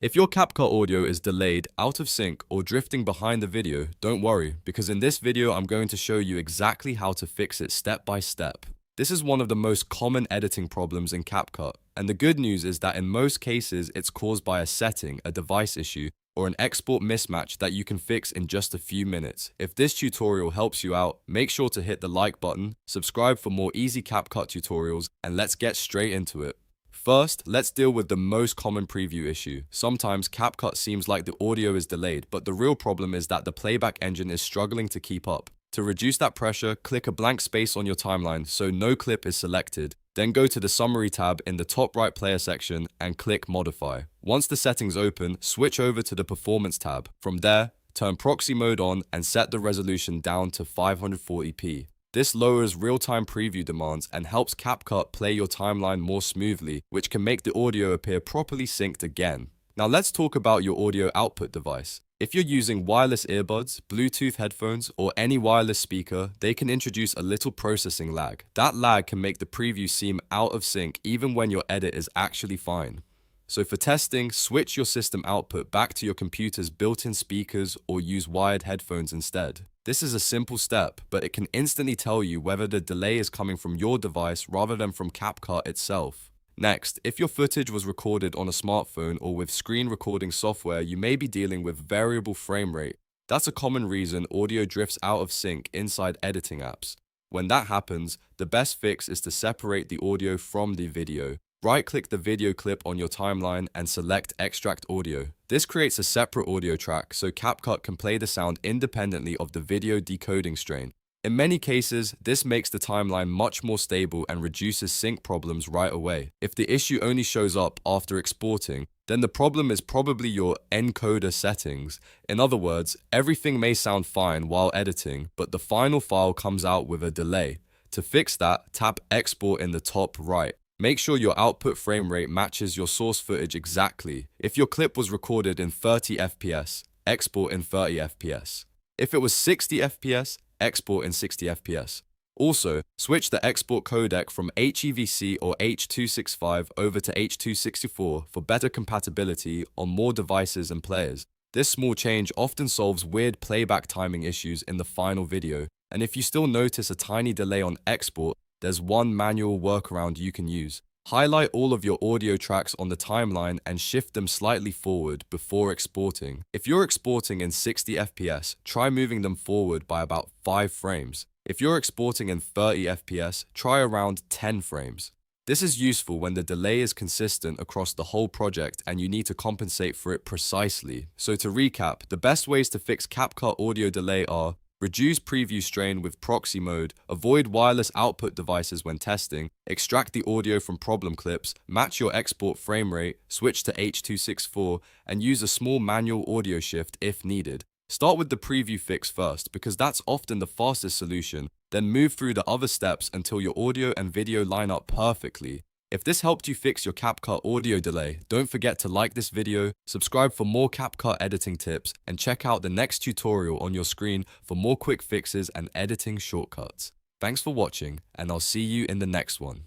If your CapCut audio is delayed, out of sync, or drifting behind the video, don't worry, because in this video I'm going to show you exactly how to fix it step by step. This is one of the most common editing problems in CapCut, and the good news is that in most cases it's caused by a setting, a device issue, or an export mismatch that you can fix in just a few minutes. If this tutorial helps you out, make sure to hit the like button, subscribe for more easy CapCut tutorials, and let's get straight into it. First, let's deal with the most common preview issue. Sometimes CapCut seems like the audio is delayed, but the real problem is that the playback engine is struggling to keep up. To reduce that pressure, click a blank space on your timeline so no clip is selected. Then go to the Summary tab in the top right player section and click Modify. Once the settings open, switch over to the Performance tab. From there, turn Proxy mode on and set the resolution down to 540p. This lowers real-time preview demands and helps CapCut play your timeline more smoothly, which can make the audio appear properly synced again. Now let's talk about your audio output device. If you're using wireless earbuds, Bluetooth headphones, or any wireless speaker, they can introduce a little processing lag. That lag can make the preview seem out of sync even when your edit is actually fine. So for testing, switch your system output back to your computer's built-in speakers or use wired headphones instead. This is a simple step, but it can instantly tell you whether the delay is coming from your device rather than from CapCut itself. Next, if your footage was recorded on a smartphone or with screen recording software, you may be dealing with variable frame rate. That's a common reason audio drifts out of sync inside editing apps. When that happens, the best fix is to separate the audio from the video. Right-click the video clip on your timeline and select Extract Audio. This creates a separate audio track so CapCut can play the sound independently of the video decoding strain. In many cases, this makes the timeline much more stable and reduces sync problems right away. If the issue only shows up after exporting, then the problem is probably your encoder settings. In other words, everything may sound fine while editing, but the final file comes out with a delay. To fix that, tap Export in the top right. Make sure your output frame rate matches your source footage exactly. If your clip was recorded in 30 FPS, export in 30 FPS. If it was 60 FPS, export in 60 FPS. Also, switch the export codec from HEVC or H.265 over to H.264 for better compatibility on more devices and players. This small change often solves weird playback timing issues in the final video, and if you still notice a tiny delay on export, there's one manual workaround you can use. Highlight all of your audio tracks on the timeline and shift them slightly forward before exporting. If you're exporting in 60 FPS, try moving them forward by about 5 frames. If you're exporting in 30 FPS, try around 10 frames. This is useful when the delay is consistent across the whole project and you need to compensate for it precisely. So to recap, the best ways to fix CapCut audio delay are: reduce preview strain with Proxy mode, avoid wireless output devices when testing, extract the audio from problem clips, match your export frame rate, switch to H.264, and use a small manual audio shift if needed. Start with the preview fix first because that's often the fastest solution, then move through the other steps until your audio and video line up perfectly. If this helped you fix your CapCut audio delay, don't forget to like this video, subscribe for more CapCut editing tips, and check out the next tutorial on your screen for more quick fixes and editing shortcuts. Thanks for watching, and I'll see you in the next one.